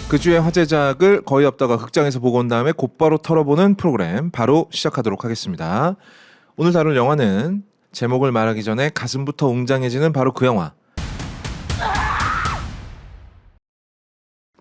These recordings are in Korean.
그 주의 화제작을 거의 없다가 극장에서 보고 온 다음에 곧바로 털어보는 프로그램 바로 시작하도록 하겠습니다. 오늘 다룰 영화는 제목을 말하기 전에 가슴부터 웅장해지는 바로 그 영화.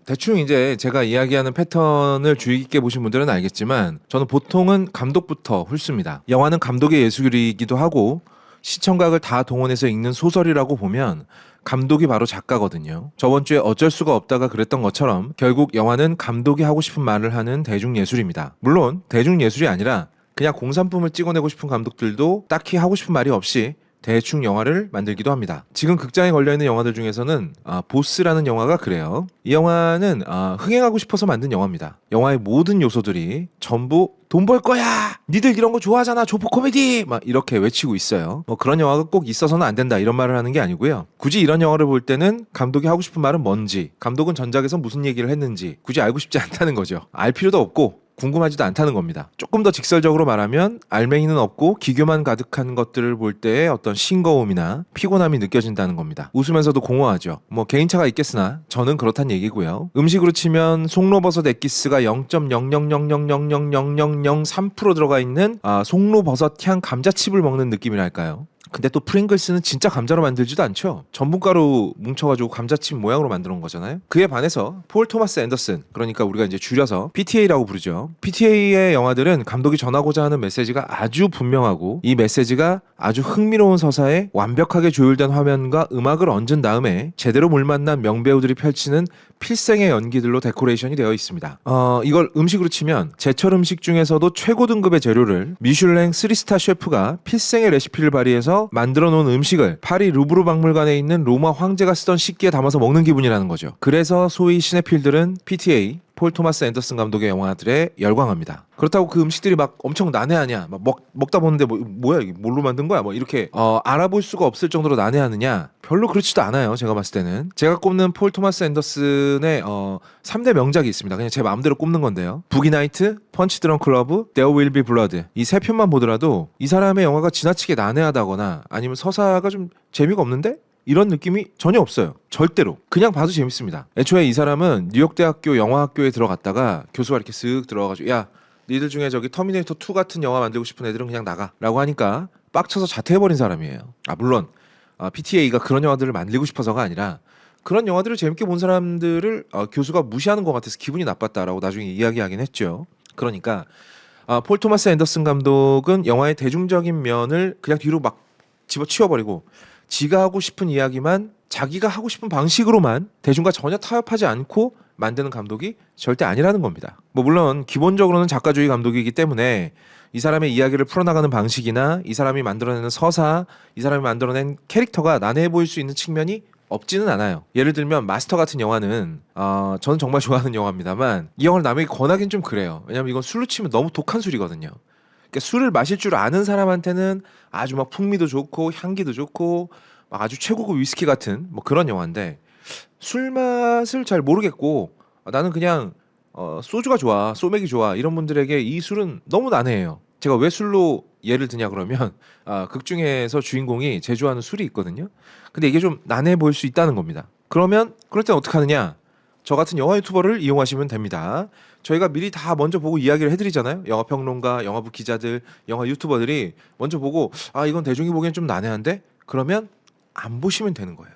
대충 이제 제가 이야기하는 패턴을 주의 깊게 보신 분들은 알겠지만 저는 보통은 감독부터 훑습니다. 영화는 감독의 예술이기도 하고 시청각을 다 동원해서 읽는 소설이라고 보면 감독이 바로 작가거든요. 저번 주에 어쩔 수가 없다가 그랬던 것처럼 결국 영화는 감독이 하고 싶은 말을 하는 대중예술입니다. 물론 대중예술이 아니라 그냥 공산품을 찍어내고 싶은 감독들도 딱히 하고 싶은 말이 없이 대충 영화를 만들기도 합니다. 지금 극장에 걸려있는 영화들 중에서는 보스라는 영화가 그래요. 이 영화는 흥행하고 싶어서 만든 영화입니다. 영화의 모든 요소들이 전부 돈 벌 거야! 니들 이런 거 좋아하잖아! 조폭 코미디! 막 이렇게 외치고 있어요. 뭐 그런 영화가 꼭 있어서는 안 된다 이런 말을 하는 게 아니고요. 굳이 이런 영화를 볼 때는 감독이 하고 싶은 말은 뭔지, 감독은 전작에서 무슨 얘기를 했는지 굳이 알고 싶지 않다는 거죠. 알 필요도 없고 궁금하지도 않다는 겁니다. 조금 더 직설적으로 말하면 알맹이는 없고 기교만 가득한 것들을 볼 때의 어떤 싱거움이나 피곤함이 느껴진다는 겁니다. 웃으면서도 공허하죠. 뭐 개인차가 있겠으나 저는 그렇단 얘기고요. 음식으로 치면 송로버섯 엑기스가 0.000000003% 들어가 있는 송로버섯 향 감자칩을 먹는 느낌이랄까요. 근데 또 프링글스는 진짜 감자로 만들지도 않죠. 전분가루 뭉쳐가지고 감자칩 모양으로 만들어 온 거잖아요. 그에 반해서 폴 토마스 앤더슨, 그러니까 우리가 이제 줄여서 PTA라고 부르죠. PTA의 영화들은 감독이 전하고자 하는 메시지가 아주 분명하고 이 메시지가 아주 흥미로운 서사에 완벽하게 조율된 화면과 음악을 얹은 다음에 제대로 물만난 명배우들이 펼치는 필생의 연기들로 데코레이션이 되어 있습니다. 이걸 음식으로 치면 제철 음식 중에서도 최고 등급의 재료를 미슐랭 3스타 셰프가 필생의 레시피를 발휘해서 만들어 놓은 음식을 파리 루브르 박물관에 있는 로마 황제가 쓰던 식기에 담아서 먹는 기분이라는 거죠. 그래서 소위 시네필들은 PTA 폴 토마스 앤더슨 감독의 영화들에 열광합니다. 그렇다고 그 음식들이 막 엄청 난해하냐, 막 먹다 보는데 뭐야 이게 뭘로 만든 거야, 뭐 이렇게 알아볼 수가 없을 정도로 난해하느냐? 별로 그렇지도 않아요. 제가 봤을 때는 제가 꼽는 폴 토마스 앤더슨의 3대 명작이 있습니다. 그냥 제 마음대로 꼽는 건데요. 부기 나이트, 펀치 드렁크 러브, There Will Be Blood, 이 세 편만 보더라도 이 사람의 영화가 지나치게 난해하다거나 아니면 서사가 좀 재미가 없는데? 이런 느낌이 전혀 없어요. 절대로. 그냥 봐도 재밌습니다. 애초에 이 사람은 뉴욕대학교 영화학교에 들어갔다가 교수가 이렇게 쓱 들어와가지고 야, 니들 중에 저기 터미네이터 2 같은 영화 만들고 싶은 애들은 그냥 나가 라고 하니까 빡쳐서 자퇴해버린 사람이에요. 물론 PTA가 그런 영화들을 만들고 싶어서가 아니라 그런 영화들을 재밌게 본 사람들을 교수가 무시하는 것 같아서 기분이 나빴다라고 나중에 이야기하긴 했죠. 그러니까 폴 토마스 앤더슨 감독은 영화의 대중적인 면을 그냥 뒤로 막 집어치워버리고 지가 하고 싶은 이야기만 자기가 하고 싶은 방식으로만 대중과 전혀 타협하지 않고 만드는 감독이 절대 아니라는 겁니다. 뭐 물론 기본적으로는 작가주의 감독이기 때문에 이 사람의 이야기를 풀어나가는 방식이나 이 사람이 만들어내는 서사, 이 사람이 만들어낸 캐릭터가 난해해 보일 수 있는 측면이 없지는 않아요. 예를 들면 마스터 같은 영화는 저는 정말 좋아하는 영화입니다만 이 영화를 남에게 권하긴 좀 그래요. 왜냐면 이건 술로 치면 너무 독한 술이거든요. 그러니까 술을 마실 줄 아는 사람한테는 아주 막 풍미도 좋고 향기도 좋고 막 아주 최고급 위스키 같은 뭐 그런 영화인데 술 맛을 잘 모르겠고 나는 그냥 소주가 좋아, 소맥이 좋아 이런 분들에게 이 술은 너무 난해해요. 제가 왜 술로 예를 드냐 그러면 극 중에서 주인공이 제조하는 술이 있거든요. 근데 이게 좀 난해해 보일 수 있다는 겁니다. 그러면 그럴 땐 어떻게 하느냐? 저 같은 영화 유튜버를 이용하시면 됩니다. 저희가 미리 다 먼저 보고 이야기를 해드리잖아요. 영화평론가, 영화부 기자들, 영화 유튜버들이 먼저 보고 이건 대중이 보기엔 좀 난해한데? 그러면 안 보시면 되는 거예요.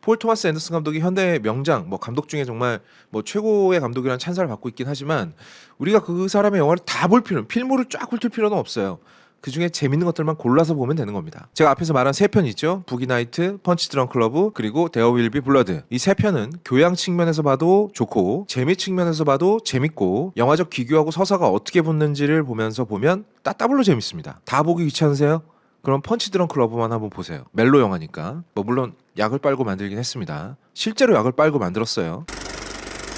폴 토마스 앤더슨 감독이 현대의 명장, 뭐 감독 중에 정말 뭐 최고의 감독이라는 찬사를 받고 있긴 하지만 우리가 그 사람의 영화를 다 볼 필요는, 필모를 쫙 훑을 필요는 없어요. 그 중에 재밌는 것들만 골라서 보면 되는 겁니다. 제가 앞에서 말한 세 편 있죠. 부기 나이트, 펀치 드렁크 러브, 그리고 There Will Be Blood. 이 세 편은 교양 측면에서 봐도 좋고 재미 측면에서 봐도 재밌고 영화적 기교하고 서사가 어떻게 붙는지를 보면서 보면 따따블로 재밌습니다. 다 보기 귀찮으세요? 그럼 펀치 드렁크 러브만 한번 보세요. 멜로 영화니까. 뭐 물론 약을 빨고 만들긴 했습니다. 실제로 약을 빨고 만들었어요.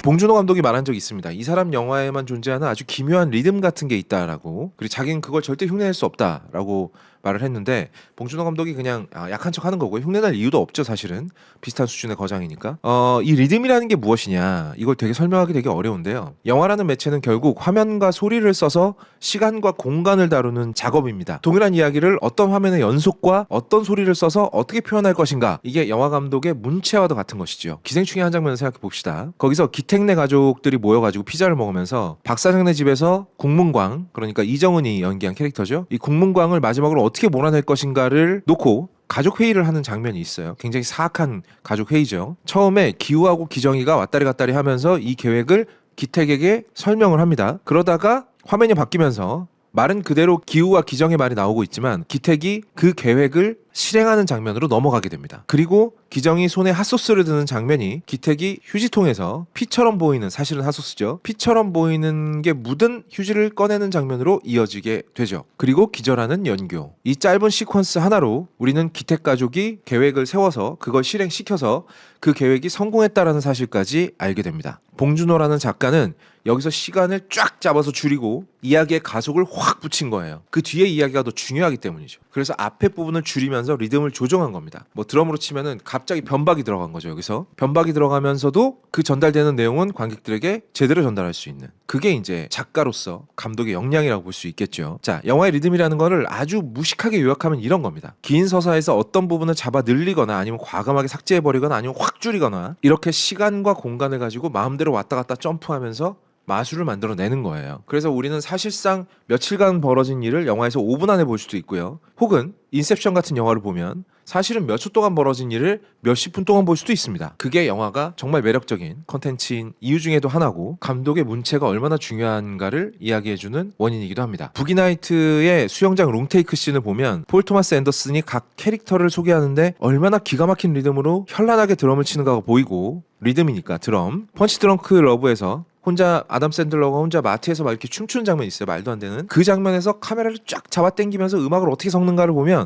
봉준호 감독이 말한 적이 있습니다. 이 사람 영화에만 존재하는 아주 기묘한 리듬 같은 게 있다라고. 그리고 자기는 그걸 절대 흉내낼 수 없다라고 말을 했는데 봉준호 감독이 그냥 약한 척 하는 거고요. 흉내낼 이유도 없죠. 사실은 비슷한 수준의 거장이니까. 이 리듬이라는 게 무엇이냐, 이걸 되게 설명하기 되게 어려운데요. 영화라는 매체는 결국 화면과 소리를 써서 시간과 공간을 다루는 작업입니다. 동일한 이야기를 어떤 화면의 연속과 어떤 소리를 써서 어떻게 표현할 것인가, 이게 영화 감독의 문체와도 같은 것이죠. 기생충의 한 장면을 생각해 봅시다. 거기서 기택네 가족들이 모여가지고 피자를 먹으면서 박사장네 집에서 국문광, 그러니까 이정은이 연기한 캐릭터죠. 이 국문광을 마지막으로 어떻게 몰아낼 것인가를 놓고 가족 회의를 하는 장면이 있어요. 굉장히 사악한 가족 회의죠. 처음에 기우하고 기정이가 왔다리 갔다리 하면서 이 계획을 기택에게 설명을 합니다. 그러다가 화면이 바뀌면서 말은 그대로 기우와 기정의 말이 나오고 있지만 기택이 그 계획을 실행하는 장면으로 넘어가게 됩니다. 그리고 기정이 손에 핫소스를 드는 장면이 기택이 휴지통에서 피처럼 보이는, 사실은 핫소스죠, 피처럼 보이는 게 묻은 휴지를 꺼내는 장면으로 이어지게 되죠. 그리고 기절하는 연교. 이 짧은 시퀀스 하나로 우리는 기택 가족이 계획을 세워서 그걸 실행시켜서 그 계획이 성공했다라는 사실까지 알게 됩니다. 봉준호라는 작가는 여기서 시간을 쫙 잡아서 줄이고 이야기의 가속을 확 붙인 거예요. 그 뒤에 이야기가 더 중요하기 때문이죠. 그래서 앞에 부분을 줄이면서 리듬을 조정한 겁니다. 뭐 드럼으로 치면은 갑자기 변박이 들어간 거죠. 여기서 변박이 들어가면서도 그 전달되는 내용은 관객들에게 제대로 전달할 수 있는, 그게 이제 작가로서 감독의 역량이라고 볼 수 있겠죠. 자, 영화의 리듬이라는 거를 아주 무식하게 요약하면 이런 겁니다. 긴 서사에서 어떤 부분을 잡아 늘리거나 아니면 과감하게 삭제해버리거나 아니면 확 줄이거나, 이렇게 시간과 공간을 가지고 마음대로 왔다 갔다 점프하면서 마술을 만들어내는 거예요. 그래서 우리는 사실상 며칠간 벌어진 일을 영화에서 5분 안에 볼 수도 있고요. 혹은 인셉션 같은 영화를 보면 사실은 몇 초 동안 벌어진 일을 몇십 분 동안 볼 수도 있습니다. 그게 영화가 정말 매력적인 컨텐츠인 이유 중에도 하나고, 감독의 문체가 얼마나 중요한가를 이야기해주는 원인이기도 합니다. 부기나이트의 수영장 롱테이크 씬을 보면 폴 토마스 앤더슨이 각 캐릭터를 소개하는데 얼마나 기가 막힌 리듬으로 현란하게 드럼을 치는가가 보이고, 리듬이니까 드럼. 펀치 드렁크 러브에서 혼자 아담 샌들러가 혼자 마트에서 막 이렇게 춤추는 장면이 있어요. 말도 안 되는. 그 장면에서 카메라를 쫙 잡아 당기면서 음악을 어떻게 섞는가를 보면,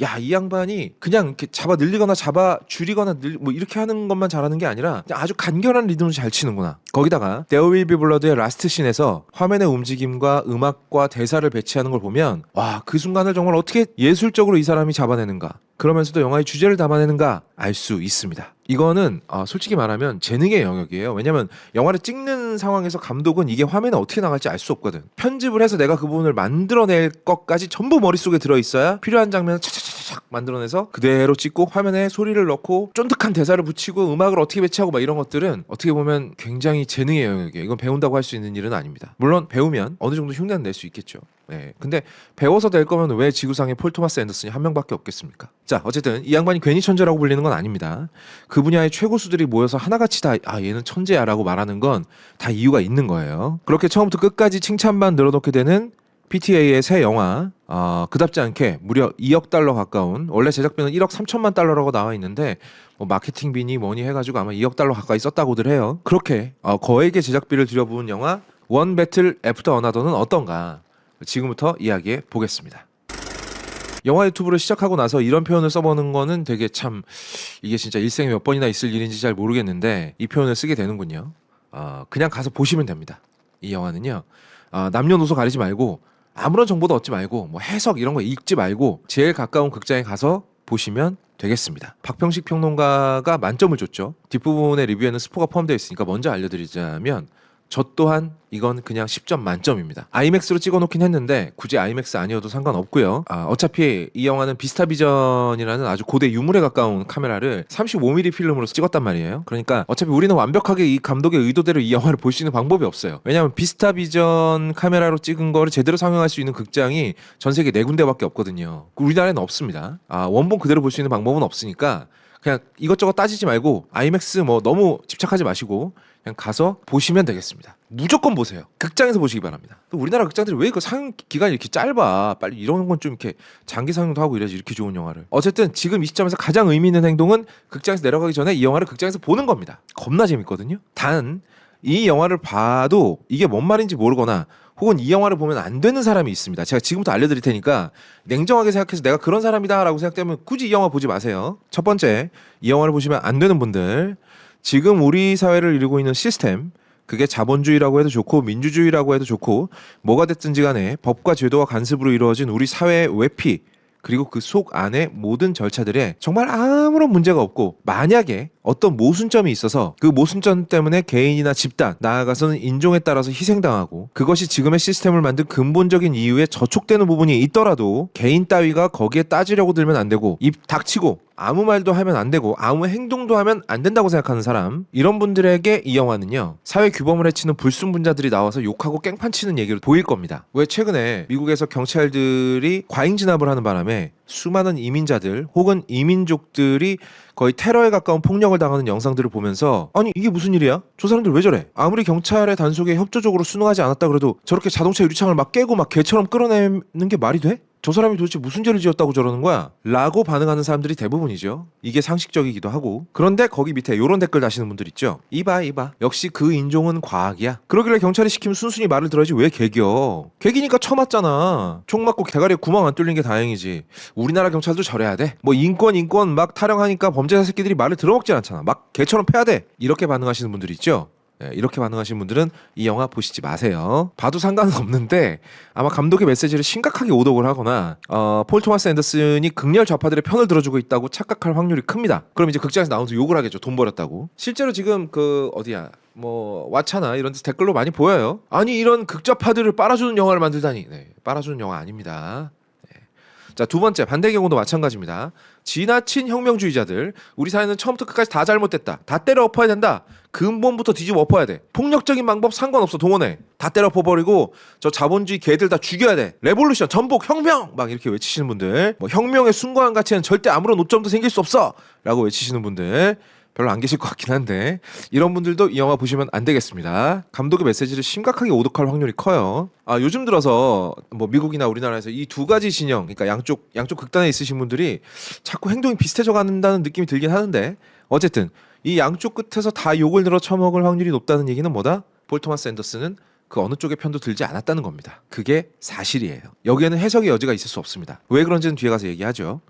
야, 이 양반이 그냥 이렇게 잡아 늘리거나 잡아 줄이거나 뭐 이렇게 하는 것만 잘하는 게 아니라 아주 간결한 리듬을 잘 치는구나. 거기다가 There Will Be Blood의 라스트 씬에서 화면의 움직임과 음악과 대사를 배치하는 걸 보면, 와, 그 순간을 정말 어떻게 예술적으로 이 사람이 잡아내는가, 그러면서도 영화의 주제를 담아내는가 알 수 있습니다. 이거는 솔직히 말하면 재능의 영역이에요. 왜냐면 영화를 찍는 상황에서 감독은 이게 화면에 어떻게 나갈지 알 수 없거든. 편집을 해서 내가 그 부분을 만들어낼 것까지 전부 머릿속에 들어있어야 필요한 장면을 차차차차 만들어내서 그대로 찍고 화면에 소리를 넣고 쫀득한 대사를 붙이고 음악을 어떻게 배치하고 막 이런 것들은 어떻게 보면 굉장히 재능의 영역이에요. 이건 배운다고 할 수 있는 일은 아닙니다. 물론 배우면 어느 정도 흉내는 낼 수 있겠죠. 네. 근데 배워서 될 거면 왜 지구상에 폴 토마스 앤더슨이 한 명밖에 없겠습니까? 자, 어쨌든 이 양반이 괜히 천재라고 불리는 건 아닙니다. 그 분야의 최고수들이 모여서 하나같이 다 얘는 천재야 라고 말하는 건 다 이유가 있는 거예요. 그렇게 처음부터 끝까지 칭찬만 늘어놓게 되는 PTA의 새 영화, 그답지 않게 무려 2억 달러 가까운, 원래 제작비는 1억 3천만 달러라고 나와 있는데 뭐 마케팅비니 뭐니 해가지고 아마 2억 달러 가까이 썼다고들 해요. 그렇게 거액의 제작비를 들여부은 영화 원 배틀 애프터 어나더는 어떤가, 지금부터 이야기해 보겠습니다. 영화 유튜브를 시작하고 나서 이런 표현을 써보는 거는 되게 참, 이게 진짜 일생에 몇 번이나 있을 일인지 잘 모르겠는데 이 표현을 쓰게 되는군요. 그냥 가서 보시면 됩니다. 이 영화는요, 남녀노소 가리지 말고 아무런 정보도 얻지 말고 뭐 해석 이런 거 읽지 말고 제일 가까운 극장에 가서 보시면 되겠습니다. 박평식 평론가가 만점을 줬죠. 뒷부분의 리뷰에는 스포가 포함되어 있으니까 먼저 알려드리자면, 저 또한 이건 그냥 10점 만점입니다. 아이맥스로 찍어놓긴 했는데 굳이 아이맥스 아니어도 상관없고요. 어차피 이 영화는 비스타비전이라는 아주 고대 유물에 가까운 카메라를 35mm 필름으로 찍었단 말이에요. 그러니까 어차피 우리는 완벽하게 이 감독의 의도대로 이 영화를 볼 수 있는 방법이 없어요. 왜냐하면 비스타비전 카메라로 찍은 거를 제대로 상영할 수 있는 극장이 전 세계 4군데밖에 없거든요. 우리나라에는 없습니다. 원본 그대로 볼 수 있는 방법은 없으니까 그냥 이것저것 따지지 말고 아이맥스 뭐 너무 집착하지 마시고 그냥 가서 보시면 되겠습니다. 무조건 보세요. 극장에서 보시기 바랍니다. 또 우리나라 극장들이 왜 그 상영 기간이 이렇게 짧아? 빨리 이런 건 좀 이렇게 장기 상영도 하고 이래야지, 이렇게 좋은 영화를. 어쨌든 지금 이 시점에서 가장 의미 있는 행동은 극장에서 내려가기 전에 이 영화를 극장에서 보는 겁니다. 겁나 재밌거든요. 단 이 영화를 봐도 이게 뭔 말인지 모르거나 혹은 이 영화를 보면 안 되는 사람이 있습니다. 제가 지금부터 알려드릴 테니까 냉정하게 생각해서 내가 그런 사람이다 라고 생각되면 굳이 이 영화 보지 마세요. 첫 번째, 이 영화를 보시면 안 되는 분들, 지금 우리 사회를 이루고 있는 시스템, 그게 자본주의라고 해도 좋고 민주주의라고 해도 좋고 뭐가 됐든지 간에 법과 제도와 간섭으로 이루어진 우리 사회의 외피, 그리고 그 속 안에 모든 절차들에 정말 아무런 문제가 없고, 만약에 어떤 모순점이 있어서 그 모순점 때문에 개인이나 집단, 나아가서는 인종에 따라서 희생당하고 그것이 지금의 시스템을 만든 근본적인 이유에 저촉되는 부분이 있더라도 개인 따위가 거기에 따지려고 들면 안 되고, 입 닥치고 아무 말도 하면 안 되고 아무 행동도 하면 안 된다고 생각하는 사람, 이런 분들에게 이 영화는요, 사회 규범을 해치는 불순분자들이 나와서 욕하고 깽판치는 얘기로 보일 겁니다. 왜 최근에 미국에서 경찰들이 과잉 진압을 하는 바람에 수많은 이민자들 혹은 이민족들이 거의 테러에 가까운 폭력을 당하는 영상들을 보면서, 아니 이게 무슨 일이야? 저 사람들 왜 저래? 아무리 경찰의 단속에 협조적으로 순응하지 않았다 그래도 저렇게 자동차 유리창을 막 깨고 막 개처럼 끌어내는 게 말이 돼? 저 사람이 도대체 무슨 죄를 지었다고 저러는 거야? 라고 반응하는 사람들이 대부분이죠. 이게 상식적이기도 하고. 그런데 거기 밑에 요런 댓글 다시는 분들 있죠. 이봐 역시 그 인종은 과학이야. 그러길래 경찰이 시키면 순순히 말을 들어야지 왜 개겨. 개기니까 쳐맞잖아. 총 맞고 대가리에 구멍 안 뚫린 게 다행이지. 우리나라 경찰도 저래야 돼. 뭐 인권 막 타령하니까 범죄자 새끼들이 말을 들어먹지 않잖아. 막 개처럼 패야 돼. 이렇게 반응하시는 분들이 있죠. 네, 이렇게 반응하시는 분들은 이 영화 보시지 마세요. 봐도 상관은 없는데 아마 감독의 메시지를 심각하게 오독을 하거나 폴 토마스 앤더슨이 극렬 좌파들의 편을 들어주고 있다고 착각할 확률이 큽니다. 그럼 이제 극장에서 나오면서 욕을 하겠죠. 돈 버렸다고. 실제로 지금 그 어디야, 뭐 왓챠나 이런 데서 댓글로 많이 보여요. 아니 이런 극좌파들을 빨아주는 영화를 만들다니. 네, 빨아주는 영화 아닙니다. 자, 두 번째, 반대 경우도 마찬가지입니다. 지나친 혁명주의자들, 우리 사회는 처음부터 끝까지 다 잘못됐다, 다 때려 엎어야 된다, 근본부터 뒤집어 엎어야 돼, 폭력적인 방법 상관없어, 동원해, 다 때려 엎어버리고 저 자본주의 개들 다 죽여야 돼, 레볼루션, 전복, 혁명 막 이렇게 외치시는 분들, 뭐 혁명의 숭고한 가치는 절대 아무런 오점도 생길 수 없어 라고 외치시는 분들 별로 안 계실 것 같긴 한데, 이런 분들도 이 영화 보시면 안 되겠습니다. 감독의 메시지를 심각하게 오독할 확률이 커요. 요즘 들어서 뭐 미국이나 우리나라에서 이 두 가지 진영, 그러니까 양쪽 극단에 있으신 분들이 자꾸 행동이 비슷해져 간다는 느낌이 들긴 하는데, 어쨌든 이 양쪽 끝에서 다 욕을 들어 처먹을 확률이 높다는 얘기는 뭐다? 폴 토마스 앤더슨은 그 어느 쪽의 편도 들지 않았다는 겁니다. 그게 사실이에요. 여기에는 해석의 여지가 있을 수 없습니다. 왜 그런지는 뒤에 가서 얘기하죠.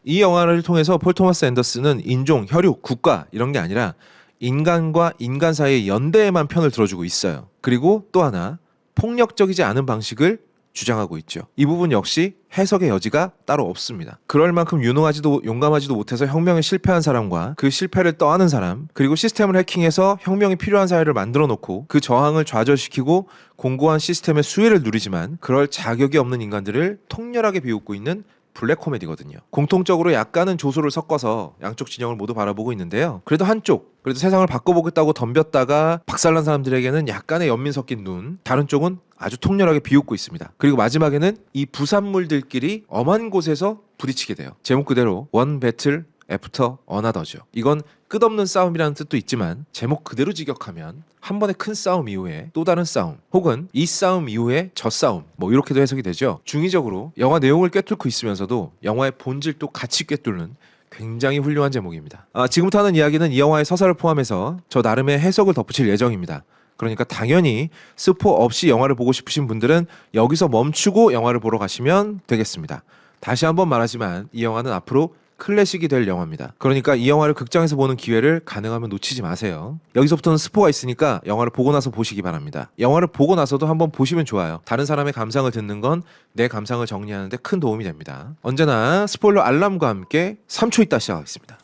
이 영화를 통해서 폴 토마스 앤더슨은 인종, 혈육, 국가 이런 게 아니라 인간과 인간 사이의 연대에만 편을 들어주고 있어요. 그리고 또 하나, 폭력적이지 않은 방식을 주장하고 있죠. 이 부분 역시 해석의 여지가 따로 없습니다. 그럴 만큼 유능하지도 용감하지도 못해서 혁명에 실패한 사람과 그 실패를 떠안은 사람, 그리고 시스템을 해킹해서 혁명이 필요한 사회를 만들어 놓고 그 저항을 좌절시키고 공고한 시스템의 수혜를 누리지만 그럴 자격이 없는 인간들을 통렬하게 비웃고 있는 블랙 코미디거든요. 공통적으로 약간은 조소를 섞어서 양쪽 진영을 모두 바라보고 있는데요. 그래도 세상을 바꿔보겠다고 덤볐다가 박살난 사람들에게는 약간의 연민 섞인 눈, 다른 쪽은 아주 통렬하게 비웃고 있습니다. 그리고 마지막에는 이 부산물들끼리 엄한 곳에서 부딪히게 돼요. 제목 그대로 원 배틀 애프터 어나더죠. 이건 끝없는 싸움이라는 뜻도 있지만 제목 그대로 직역하면 한 번의 큰 싸움 이후에 또 다른 싸움, 혹은 이 싸움 이후에 저 싸움, 뭐 이렇게도 해석이 되죠. 중의적으로 영화 내용을 꿰뚫고 있으면서도 영화의 본질도 같이 꿰뚫는 굉장히 훌륭한 제목입니다. 지금부터 하는 이야기는 이 영화의 서사를 포함해서 저 나름의 해석을 덧붙일 예정입니다. 그러니까 당연히 스포 없이 영화를 보고 싶으신 분들은 여기서 멈추고 영화를 보러 가시면 되겠습니다. 다시 한번 말하지만 이 영화는 앞으로 클래식이 될 영화입니다. 그러니까 이 영화를 극장에서 보는 기회를 가능하면 놓치지 마세요. 여기서부터는 스포가 있으니까 영화를 보고 나서 보시기 바랍니다. 영화를 보고 나서도 한번 보시면 좋아요. 다른 사람의 감상을 듣는 건 내 감상을 정리하는 데 큰 도움이 됩니다. 언제나 스포일러 알람과 함께 3초 있다 시작하겠습니다.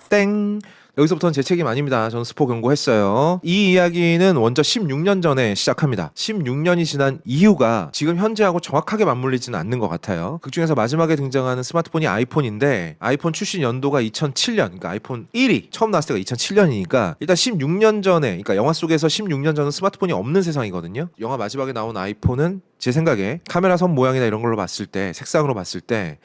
땡! 여기서부터는 제 책임 아닙니다. 저는 스포 경고했어요. 이 이야기는 먼저 16년 전에 시작합니다. 16년이 지난 이유가 지금 현재하고 정확하게 맞물리지는 않는 것 같아요. 그중에서 마지막에 등장하는 스마트폰이 아이폰인데, 아이폰 출시 연도가 2007년, 그러니까 아이폰 1이 처음 나왔을 때가 2007년이니까 일단 16년 전에, 그러니까 영화 속에서 16년 전은 스마트폰이 없는 세상이거든요. 영화 마지막에 나온 아이폰은 제 생각에 카메라 선 모양이나 이런 걸로 봤을 때, 색상으로 봤을 때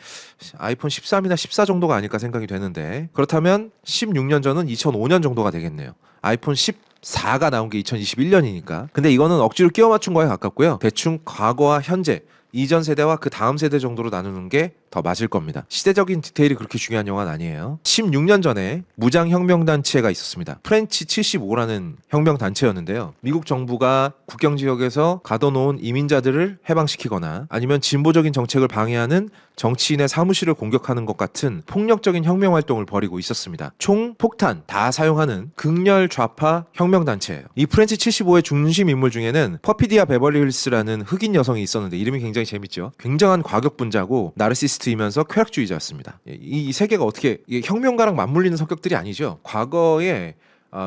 아이폰 13이나 14 정도가 아닐까 생각이 되는데, 그렇다면 16년 전은 2005년 정도가 되겠네요. 아이폰 14가 나온 게 2021년이니까. 근데 이거는 억지로 끼워 맞춘 거에 가깝고요. 대충 과거와 현재, 이전 세대와 그 다음 세대 정도로 나누는 게 더 맞을 겁니다. 시대적인 디테일이 그렇게 중요한 영화는 아니에요. 16년 전에 무장혁명단체가 있었습니다. 프렌치 75라는 혁명단체였는데요. 미국 정부가 국경 지역에서 가둬놓은 이민자들을 해방시키거나 아니면 진보적인 정책을 방해하는 정치인의 사무실을 공격하는 것 같은 폭력적인 혁명 활동을 벌이고 있었습니다. 총, 폭탄 다 사용하는 극렬 좌파 혁명단체예요. 이 프렌치 75의 중심 인물 중에는 퍼피디아 베벌리 힐스라는 흑인 여성이 있었는데 이름이 굉장히 재밌죠. 굉장한 과격분자고 나르시스트이면서 쾌락주의자였습니다. 이 세계가 어떻게 혁명가랑 맞물리는 성격들이 아니죠. 과거에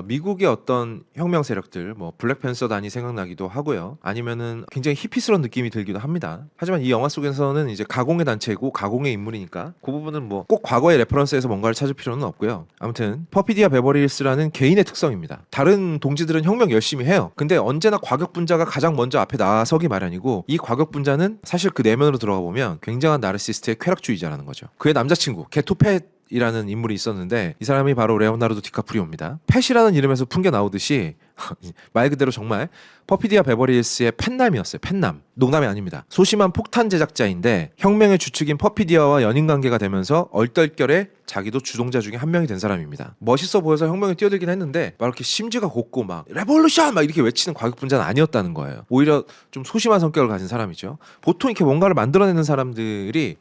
미국의 어떤 혁명 세력들, 뭐 블랙팬서단이 생각나기도 하고요. 아니면은 굉장히 히피스러운 느낌이 들기도 합니다. 하지만 이 영화 속에서는 이제 가공의 단체고 가공의 인물이니까 그 부분은 뭐 꼭 과거의 레퍼런스에서 뭔가를 찾을 필요는 없고요. 아무튼 퍼피디아 베버리 힐스라는 개인의 특성입니다. 다른 동지들은 혁명 열심히 해요. 근데 언제나 과격분자가 가장 먼저 앞에 나서기 마련이고 이 과격분자는 사실 그 내면으로 들어가 보면 굉장한 나르시스트의 쾌락주의자라는 거죠. 그의 남자친구 게토펫 이라는 인물이 있었는데 이 사람이 바로 레오나르도 디카프리오입니다. 펫이라는 이름에서 풍겨 나오듯이 말 그대로 정말 퍼피디아 베버리 힐스의 펫남이었어요. 펫남. 농담이 아닙니다. 소심한 폭탄 제작자인데 혁명의 주축인 퍼피디아와 연인 관계가 되면서 얼떨결에 자기도 주동자 중에 한 명이 된 사람입니다. 멋있어 보여서 혁명에 뛰어들긴 했는데 막 이렇게 심지가 곱고 막 레볼루션 막 이렇게 외치는 과격분자는 아니었다는 거예요. 오히려 좀 소심한 성격을 가진 사람이죠. 보통 이렇게 뭔가를 만들어내는 사람들이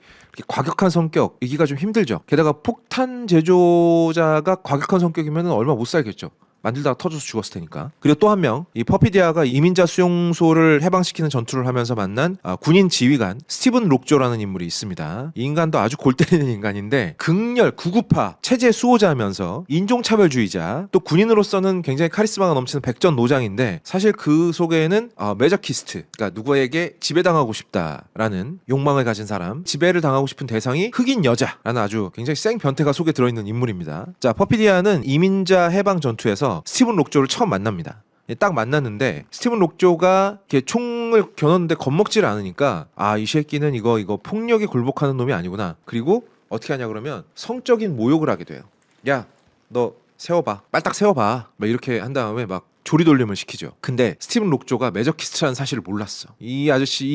과격한 성격이기가 좀 힘들죠. 게다가 폭탄 제조자가 과격한 성격이면 얼마 못 살겠죠. 만들다가 터져서 죽었을 테니까. 그리고 또 한 명, 이 퍼피디아가 이민자 수용소를 해방시키는 전투를 하면서 만난 군인 지휘관 스티븐 록조라는 인물이 있습니다. 이 인간도 아주 골 때리는 인간인데 극렬 구구파 체제 수호자면서 인종차별주의자, 또 군인으로서는 굉장히 카리스마가 넘치는 백전노장인데 사실 그 속에는 매저키스트, 그러니까 누구에게 지배당하고 싶다라는 욕망을 가진 사람, 지배를 당하고 싶은 대상이 흑인 여자라는 아주 굉장히 생 변태가 속에 들어있는 인물입니다. 자, 퍼피디아는 이민자 해방 전투에서 스티븐 록조를 처음 만납니다. 딱 만났는데 스티븐 록조가 이렇게 총을 겨눴는데 겁먹지를 않으니까 이 새끼는 이거 폭력에 굴복하는 놈이 아니구나. 그리고 어떻게 하냐 그러면 성적인 모욕을 하게 돼요. 야, 너 세워봐. 빨딱 세워봐. 막 이렇게 한 다음에 막 조리돌림을 시키죠. 근데 스티븐 록조가 매저키스트라는 사실을 몰랐어. 이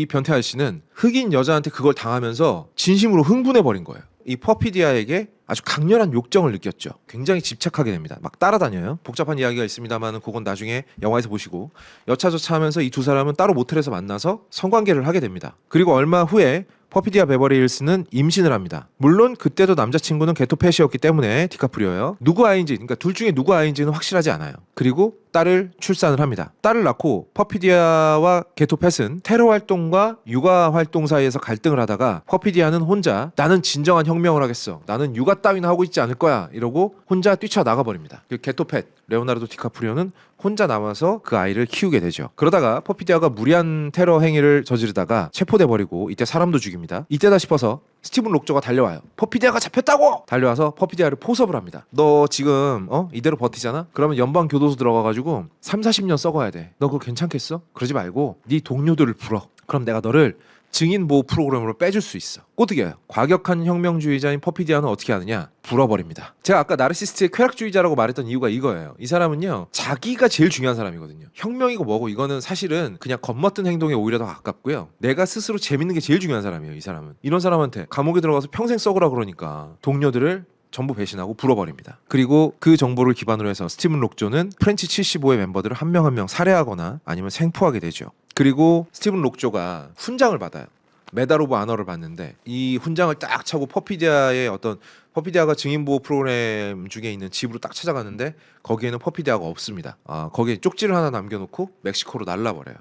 변태 아저씨는 흑인 여자한테 그걸 당하면서 진심으로 흥분해버린 거예요. 이 퍼피디아에게 아주 강렬한 욕정을 느꼈죠. 굉장히 집착하게 됩니다. 막 따라다녀요. 복잡한 이야기가 있습니다만 그건 나중에 영화에서 보시고 여차저차 하면서 이 두 사람은 따로 모텔에서 만나서 성관계를 하게 됩니다. 그리고 얼마 후에 퍼피디아 베버리 힐스는 임신을 합니다. 물론 그때도 남자친구는 게토펫이었기 때문에 디카프리오요. 누구 아이인지, 그러니까 둘 중에 누구 아이인지는 확실하지 않아요. 그리고 딸을 출산을 합니다. 딸을 낳고 퍼피디아와 게토펫은 테러 활동과 육아 활동 사이에서 갈등을 하다가 퍼피디아는 혼자 나는 진정한 혁명을 하겠어. 나는 육아 따위나 하고 있지 않을 거야. 이러고 혼자 뛰쳐나가 버립니다. 그 게토펫, 레오나르도 디카프리오는 혼자 남아서 그 아이를 키우게 되죠. 그러다가 퍼피디아가 무리한 테러 행위를 저지르다가 체포돼 버리고 이때 사람도 죽입니다. 이때다 싶어서 스티븐 록조가 달려와요. 퍼피디아가 잡혔다고! 달려와서 퍼피디아를 포섭을 합니다. 너 지금 이대로 버티잖아? 그러면 연방 교도소 들어가가지고 30-40년 썩어야 돼. 너 그거 괜찮겠어? 그러지 말고 네 동료들을 불어. 그럼 내가 너를 증인 보호 프로그램으로 빼줄 수 있어. 꼬드겨요. 과격한 혁명주의자인 퍼피디아는 어떻게 하느냐? 불어버립니다. 제가 아까 나르시스트의 쾌락주의자라고 말했던 이유가 이거예요. 이 사람은요, 자기가 제일 중요한 사람이거든요. 혁명이고 뭐고 이거는 사실은 그냥 겁먹던 행동에 오히려 더 가깝고요. 내가 스스로 재밌는 게 제일 중요한 사람이에요. 이 사람은. 이런 사람한테 감옥에 들어가서 평생 썩으라 그러니까 동료들을 전부 배신하고 불어버립니다. 그리고 그 정보를 기반으로 해서 스티븐 록조는 프렌치 75의 멤버들을 한 명 한 명 살해하거나 아니면 생포하게 되죠. 그리고 스티븐 록조가 훈장을 받아요. 메달 오브 아너를 받는데 이 훈장을 딱 차고 퍼피디아가 증인보호 프로그램 중에 있는 집으로 딱 찾아갔는데 거기에는 퍼피디아가 없습니다. 거기에 쪽지를 하나 남겨놓고 멕시코로 날라버려요.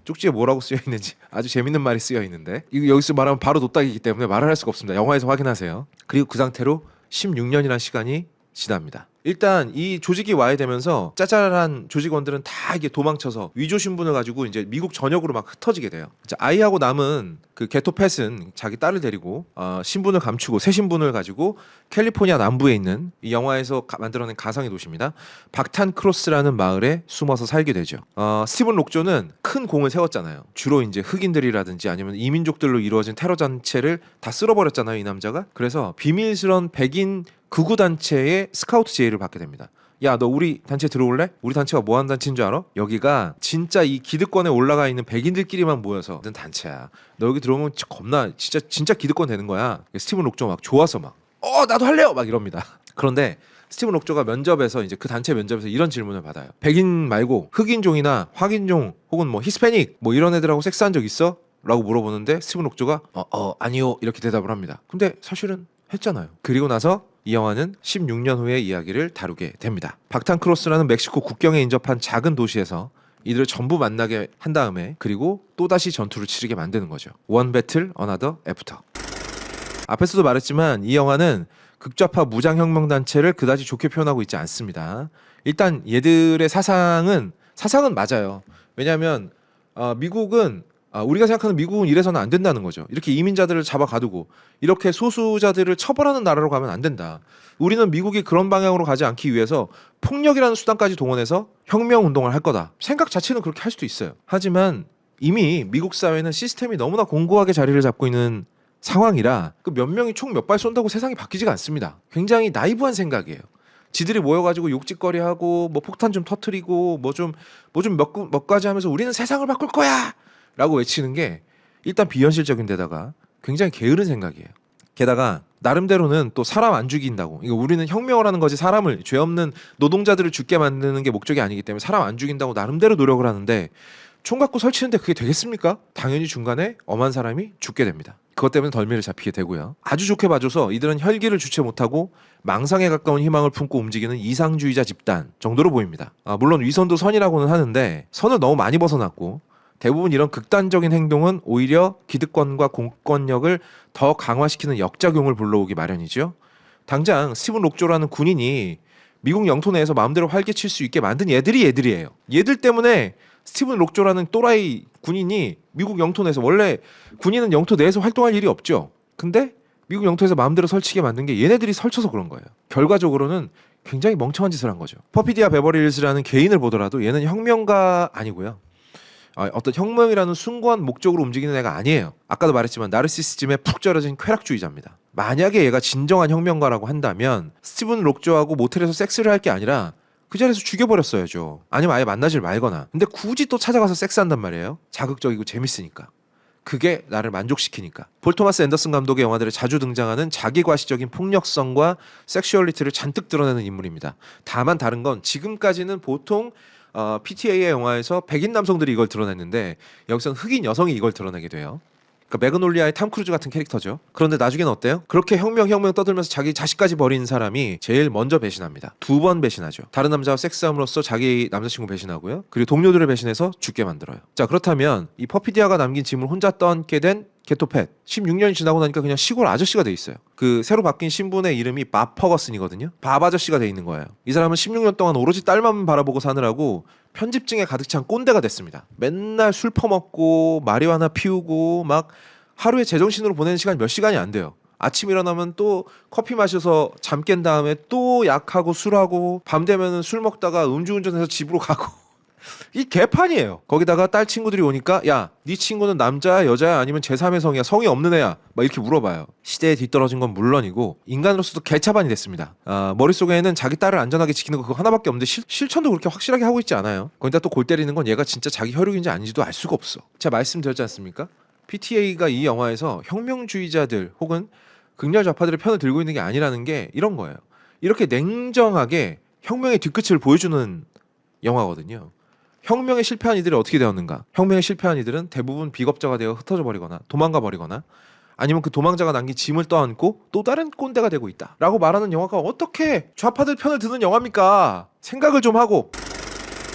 쪽지에 뭐라고 쓰여 있는지 아주 재밌는 말이 쓰여 있는데 이거 여기서 말하면 바로 노딱이기 때문에 말을 할 수가 없습니다. 영화에서 확인하세요. 그리고 그 상태로 16년이라는 시간이 지납니다. 일단 이 조직이 와해되면서 짜잘한 조직원들은 다 이게 도망쳐서 위조 신분을 가지고 이제 미국 전역으로 막 흩어지게 돼요. 이제 아이하고 남은 그 게토펫은 자기 딸을 데리고 신분을 감추고 새 신분을 가지고 캘리포니아 남부에 있는 이 영화에서 만들어낸 가상의 도시입니다. 박탄 크로스라는 마을에 숨어서 살게 되죠. 스티븐 록조는 큰 공을 세웠잖아요. 주로 이제 흑인들이라든지 아니면 이민족들로 이루어진 테러 단체를 다 쓸어버렸잖아요, 이 남자가. 그래서 비밀스런 백인 극우단체의 스카우트 제의를 받게 됩니다. 야, 너 우리 단체 들어올래? 우리 단체가 뭐 하는 단체인 줄 알아? 여기가 진짜 이 기득권에 올라가 있는 백인들끼리만 모여서 든 단체야. 너 여기 들어오면 겁나 진짜 기득권 되는 거야. 스티븐 록조 막 좋아서 막 나도 할래요 막 이럽니다. 그런데 스티븐 록조가 면접에서 이제 그 단체 면접에서 이런 질문을 받아요. 백인 말고 흑인종이나 확인종 혹은 뭐 히스패닉 뭐 이런 애들하고 섹스한 적 있어? 라고 물어보는데 스티븐 록조가 아니요 이렇게 대답을 합니다. 근데 사실은 했잖아요. 그리고 나서 이 영화는 16년 후의 이야기를 다루게 됩니다. 박탄크로스라는 멕시코 국경에 인접한 작은 도시에서 이들을 전부 만나게 한 다음에 그리고 또다시 전투를 치르게 만드는 거죠. One battle, another after. 앞에서도 말했지만 이 영화는 극좌파 무장혁명단체를 그다지 좋게 표현하고 있지 않습니다. 일단 얘들의 사상은 맞아요. 왜냐하면 미국은 우리가 생각하는 미국은 이래서는 안 된다는 거죠. 이렇게 이민자들을 잡아 가두고 이렇게 소수자들을 처벌하는 나라로 가면 안 된다. 우리는 미국이 그런 방향으로 가지 않기 위해서 폭력이라는 수단까지 동원해서 혁명 운동을 할 거다. 생각 자체는 그렇게 할 수도 있어요. 하지만 이미 미국 사회는 시스템이 너무나 공고하게 자리를 잡고 있는 상황이라 그 몇 명이 총 몇 발 쏜다고 세상이 바뀌지가 않습니다. 굉장히 나이브한 생각이에요. 지들이 모여가지고 욕짓거리하고 뭐 폭탄 좀 터트리고 뭐 좀 몇 가지 하면서 우리는 세상을 바꿀 거야! 라고 외치는 게 일단 비현실적인 데다가 굉장히 게으른 생각이에요. 게다가 나름대로는 또 사람 안 죽인다고 이거 우리는 혁명을 하는 거지 사람을 죄 없는 노동자들을 죽게 만드는 게 목적이 아니기 때문에 사람 안 죽인다고 나름대로 노력을 하는데 총 갖고 설치는데 그게 되겠습니까? 당연히 중간에 엄한 사람이 죽게 됩니다. 그것 때문에 덜미를 잡히게 되고요. 아주 좋게 봐줘서 이들은 혈기를 주체 못하고 망상에 가까운 희망을 품고 움직이는 이상주의자 집단 정도로 보입니다. 물론 위선도 선이라고는 하는데 선을 너무 많이 벗어났고 대부분 이런 극단적인 행동은 오히려 기득권과 공권력을 더 강화시키는 역작용을 불러오기 마련이죠. 당장 스티븐 록조라는 군인이 미국 영토 내에서 마음대로 활개칠 수 있게 만든 얘들이에요. 얘들 때문에 스티븐 록조라는 또라이 군인이 미국 영토 내에서 원래 군인은 영토 내에서 활동할 일이 없죠. 근데 미국 영토에서 마음대로 설치게 만든 게 얘네들이 설쳐서 그런 거예요. 결과적으로는 굉장히 멍청한 짓을 한 거죠. 퍼피디아 베버리 hils라는 개인을 보더라도 얘는 혁명가 아니고요. 어떤 혁명이라는 숭고한 목적으로 움직이는 애가 아니에요. 아까도 말했지만 나르시시즘에 푹 절여진 쾌락주의자입니다. 만약에 얘가 진정한 혁명가라고 한다면 스티븐 록조하고 모텔에서 섹스를 할 게 아니라 그 자리에서 죽여버렸어야죠. 아니면 아예 만나질 말거나. 근데 굳이 또 찾아가서 섹스한단 말이에요. 자극적이고 재밌으니까. 그게 나를 만족시키니까. 폴 토마스 앤더슨 감독의 영화들에 자주 등장하는 자기과시적인 폭력성과 섹슈얼리티를 잔뜩 드러내는 인물입니다. 다만 다른 건 지금까지는 보통 PTA의 영화에서 백인 남성들이 이걸 드러냈는데 여기서는 흑인 여성이 이걸 드러내게 돼요. 그러니까 매그놀리아의 탐 크루즈 같은 캐릭터죠. 그런데 나중에는 어때요? 그렇게 혁명 떠들면서 자기 자식까지 버린 사람이 제일 먼저 배신합니다. 2번 배신하죠. 다른 남자와 섹스함으로써 자기 남자친구 배신하고요. 그리고 동료들을 배신해서 죽게 만들어요. 자, 그렇다면 이 퍼피디아가 남긴 짐을 혼자 떠안게 된 게토팻 16년이 지나고 나니까 그냥 시골 아저씨가 돼 있어요. 그 새로 바뀐 신분의 이름이 밥 퍼거슨이거든요. 밥 아저씨가 돼 있는 거예요. 이 사람은 16년 동안 오로지 딸만 바라보고 사느라고 편집증에 가득 찬 꼰대가 됐습니다. 맨날 술 퍼먹고 마리화나 피우고 막 하루에 제정신으로 보내는 시간이 몇 시간이 안 돼요. 아침 일어나면 또 커피 마셔서 잠 깬 다음에 또 약하고 술하고 밤 되면은 술 먹다가 음주운전해서 집으로 가고 이 개판이에요. 거기다가 딸 친구들이 오니까 야, 네 친구는 남자야 여자야 아니면 제3의 성이야 성이 없는 애야 막 이렇게 물어봐요. 시대에 뒤떨어진 건 물론이고 인간으로서도 개차반이 됐습니다. 머릿속에는 자기 딸을 안전하게 지키는 거 그거 하나밖에 없는데 실천도 그렇게 확실하게 하고 있지 않아요. 거기다 또 골 때리는 건 얘가 진짜 자기 혈육인지 아닌지도 알 수가 없어. 제가 말씀드렸지 않습니까? PTA가 이 영화에서 혁명주의자들 혹은 극렬 좌파들의 편을 들고 있는 게 아니라는 게 이런 거예요. 이렇게 냉정하게 혁명의 뒤끝을 보여주는 영화거든요. 혁명에 실패한 이들이 어떻게 되었는가? 혁명에 실패한 이들은 대부분 비겁자가 되어 흩어져 버리거나 도망가 버리거나 아니면 그 도망자가 남긴 짐을 떠안고 또 다른 꼰대가 되고 있다 라고 말하는 영화가 어떻게 좌파들 편을 드는 영화입니까? 생각을 좀 하고.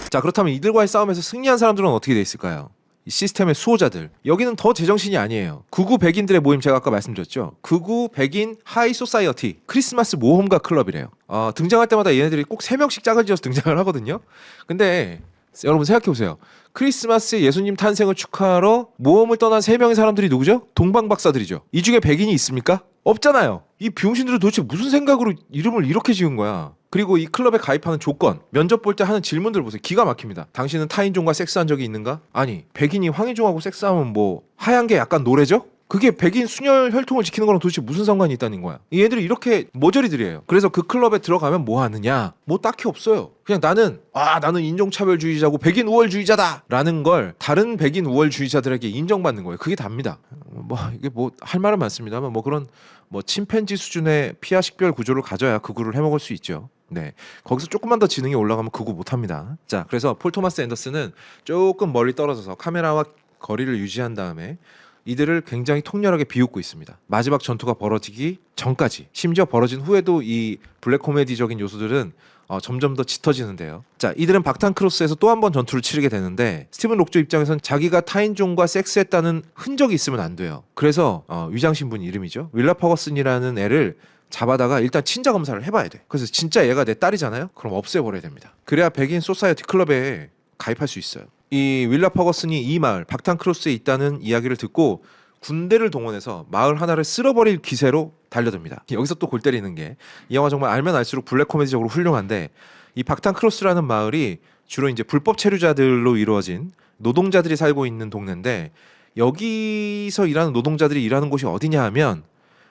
자, 그렇다면 이들과의 싸움에서 승리한 사람들은 어떻게 돼 있을까요? 이 시스템의 수호자들. 여기는 더 제정신이 아니에요. 극우 백인들의 모임 제가 아까 말씀드렸죠. 극우 백인 하이 소사이어티 크리스마스 모험가 클럽이래요. 등장할 때마다 얘네들이 꼭 3명씩 짝을 지어서 등장을 하거든요. 근데 여러분 생각해보세요. 크리스마스에 예수님 탄생을 축하하러 모험을 떠난 3명의 사람들이 누구죠? 동방박사들이죠. 이 중에 백인이 있습니까? 없잖아요. 이 병신들은 도대체 무슨 생각으로 이름을 이렇게 지은 거야. 그리고 이 클럽에 가입하는 조건, 면접 볼 때 하는 질문들 보세요. 기가 막힙니다. 당신은 타인종과 섹스한 적이 있는가? 아니, 백인이 황인종하고 섹스하면 뭐 하얀 게 약간 노래죠? 그게 백인 순혈 혈통을 지키는 거랑 도대체 무슨 상관이 있다는 거야. 이 애들이 이렇게 모조리들이에요. 그래서 그 클럽에 들어가면 뭐 하느냐? 뭐 딱히 없어요. 그냥 나는 인종차별주의자고 백인 우월주의자다 라는 걸 다른 백인 우월주의자들에게 인정받는 거예요. 그게 답니다. 뭐 이게 뭐 할 말은 많습니다만 뭐 그런 뭐 침팬지 수준의 피하 식별 구조를 가져야 극우를 해먹을 수 있죠. 네, 거기서 조금만 더 지능이 올라가면 극우 못합니다. 자, 그래서 폴 토마스 앤더슨은 조금 멀리 떨어져서 카메라와 거리를 유지한 다음에 이들을 굉장히 통렬하게 비웃고 있습니다. 마지막 전투가 벌어지기 전까지, 심지어 벌어진 후에도 이 블랙 코미디적인 요소들은 점점 더 짙어지는데요. 자, 이들은 박탄 크로스에서 또 한 번 전투를 치르게 되는데 스티븐 록조 입장에선 자기가 타인종과 섹스했다는 흔적이 있으면 안 돼요. 그래서 위장 신분 이름이죠. 윌라 퍼거슨이라는 애를 잡아다가 일단 친자 검사를 해봐야 돼. 그래서 진짜 얘가 내 딸이잖아요? 그럼 없애버려야 됩니다. 그래야 백인 소사이어티 클럽에 가입할 수 있어요. 이 윌라 퍼거슨이 이 마을 박탄 크로스에 있다는 이야기를 듣고 군대를 동원해서 마을 하나를 쓸어버릴 기세로 달려듭니다. 여기서 또 골 때리는 게 이 영화 정말 알면 알수록 블랙 코미디적으로 훌륭한데, 이 박탄 크로스라는 마을이 주로 이제 불법 체류자들로 이루어진 노동자들이 살고 있는 동네인데, 여기서 일하는 노동자들이 일하는 곳이 어디냐 하면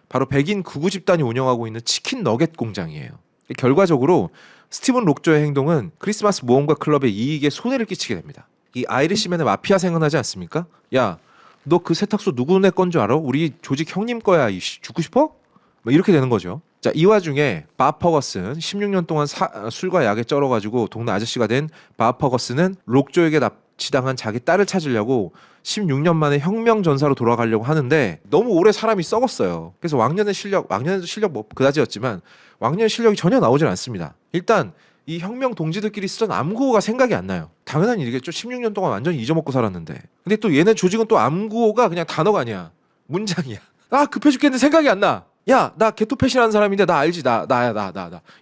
바로 백인 극우 집단이 운영하고 있는 치킨 너겟 공장이에요. 결과적으로 스티븐 록조의 행동은 크리스마스 모험가 클럽의 이익에 손해를 끼치게 됩니다. 이 아이리시맨의 마피아 생각나지 않습니까? 야, 너 그 세탁소 누구네 건 줄 알아? 우리 조직 형님 거야. 죽고 싶어? 뭐 이렇게 되는 거죠. 자, 이 와중에 밥 퍼거슨, 16년 동안 술과 약에 쩔어가지고 동네 아저씨가 된 밥 퍼거슨은 록조에게 납치당한 자기 딸을 찾으려고 16년 만에 혁명 전사로 돌아가려고 하는데 너무 오래 사람이 썩었어요. 그래서 왕년에도 실력 뭐 그다지였지만 왕년 실력이 전혀 나오질 않습니다. 일단 이 혁명 동지들끼리 쓰던 암구호가 생각이 안 나요. 당연한 일이겠죠. 16년 동안 완전히 잊어먹고 살았는데. 근데 또 얘네 조직은 또 암구호가 그냥 단어가 아니야. 문장이야. 아, 급해 죽겠는데 생각이 안 나. 야, 나 게토패시라는 사람인데 나 알지? 나야.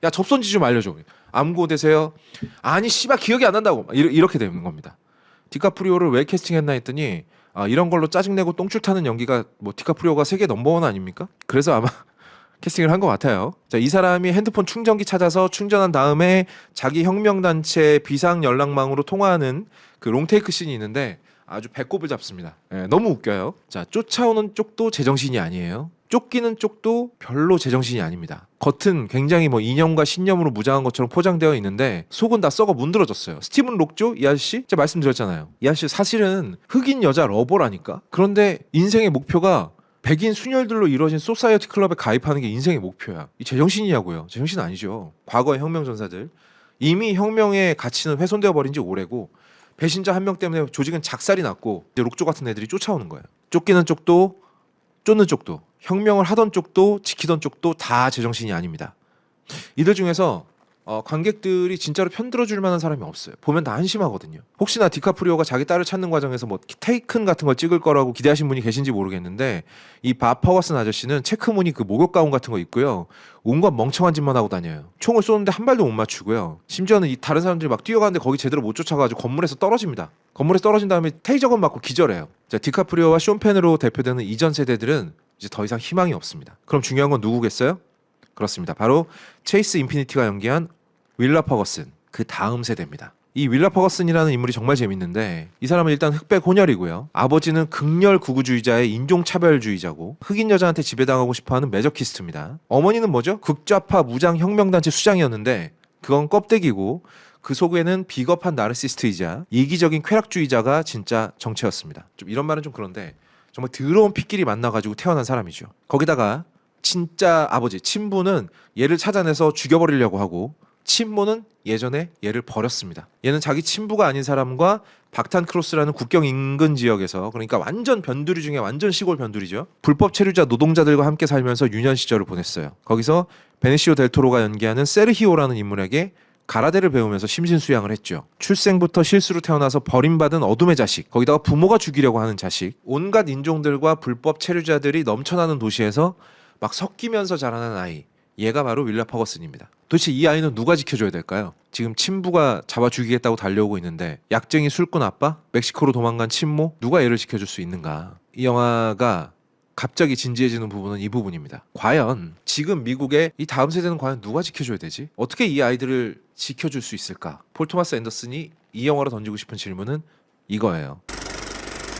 야, 접선지 좀 알려줘. 암구호 되세요? 아니, 씨발 기억이 안 난다고. 이렇게 되는 겁니다. 디카프리오를 왜 캐스팅했나 했더니 이런 걸로 짜증내고 똥줄 타는 연기가 뭐 디카프리오가 세계 넘버원 아닙니까? 그래서 아마 캐스팅을 한 것 같아요. 자, 이 사람이 핸드폰 충전기 찾아서 충전한 다음에 자기 혁명단체 비상 연락망으로 통화하는 그 롱테이크 씬이 있는데 아주 배꼽을 잡습니다. 너무 웃겨요. 자, 쫓아오는 쪽도 제정신이 아니에요. 쫓기는 쪽도 별로 제정신이 아닙니다. 겉은 굉장히 뭐 이념과 신념으로 무장한 것처럼 포장되어 있는데 속은 다 썩어 문드러졌어요. 스티븐 록조 이 아저씨 제가 말씀드렸잖아요. 이 아저씨 사실은 흑인 여자 러버라니까. 그런데 인생의 목표가 백인 순혈들로 이루어진 소사이어티 클럽에 가입하는 게 인생의 목표야. 이 제정신이냐고요. 제정신 아니죠. 과거의 혁명 전사들 이미 혁명의 가치는 훼손되어 버린 지 오래고 배신자 한 명 때문에 조직은 작살이 났고 이제 록조 같은 애들이 쫓아오는 거예요. 쫓기는 쪽도 쫓는 쪽도 혁명을 하던 쪽도 지키던 쪽도 다 제정신이 아닙니다. 이들 중에서 관객들이 진짜로 편들어줄 만한 사람이 없어요. 보면 다 한심하거든요. 혹시나 디카프리오가 자기 딸을 찾는 과정에서 뭐 테이큰 같은 걸 찍을 거라고 기대하신 분이 계신지 모르겠는데 이 밥 퍼거슨 아저씨는 체크무늬 그 목욕 가운 같은 거 입고요. 온갖 멍청한 짓만 하고 다녀요. 총을 쏘는데 한 발도 못 맞추고요. 심지어는 이 다른 사람들이 막 뛰어가는데 거기 제대로 못 쫓아가지고 건물에서 떨어집니다. 건물에서 떨어진 다음에 테이저건 맞고 기절해요. 자, 디카프리오와 쇼펜으로 대표되는 이전 세대들은 이제 더 이상 희망이 없습니다. 그럼 중요한 건 누구겠어요? 그렇습니다. 바로 체이스 인피니티가 연기한 윌라 퍼거슨, 그 다음 세대입니다. 이 윌라 퍼거슨이라는 인물이 정말 재밌는데 이 사람은 일단 흑백 혼혈이고요. 아버지는 극렬 극우주의자의 인종차별주의자고 흑인 여자한테 지배당하고 싶어하는 매저키스트입니다. 어머니는 뭐죠? 극좌파 무장혁명단체 수장이었는데 그건 껍데기고 그 속에는 비겁한 나르시스트이자 이기적인 쾌락주의자가 진짜 정체였습니다. 좀 이런 말은 좀 그런데 정말 더러운 핏길이 만나가지고 태어난 사람이죠. 거기다가 진짜 아버지 친부는 얘를 찾아내서 죽여버리려고 하고 친모는 예전에 얘를 버렸습니다. 얘는 자기 친부가 아닌 사람과 박탄 크로스라는 국경 인근 지역에서, 그러니까 완전 변두리 중에 완전 시골 변두리죠. 불법 체류자 노동자들과 함께 살면서 유년 시절을 보냈어요. 거기서 베네시오 델 토로가 연기하는 세르히오라는 인물에게 가라데를 배우면서 심신수양을 했죠. 출생부터 실수로 태어나서 버림받은 어둠의 자식, 거기다가 부모가 죽이려고 하는 자식, 온갖 인종들과 불법 체류자들이 넘쳐나는 도시에서 막 섞이면서 자라는 아이, 얘가 바로 윌라 퍼거슨입니다. 도대체 이 아이는 누가 지켜줘야 될까요? 지금 친부가 잡아 죽이겠다고 달려오고 있는데 약쟁이 술꾼 아빠? 멕시코로 도망간 친모? 누가 얘를 지켜줄 수 있는가? 이 영화가 갑자기 진지해지는 부분은 이 부분입니다. 과연 지금 미국의 이 다음 세대는 과연 누가 지켜줘야 되지? 어떻게 이 아이들을 지켜줄 수 있을까? 폴 토마스 앤더슨이 이 영화로 던지고 싶은 질문은 이거예요.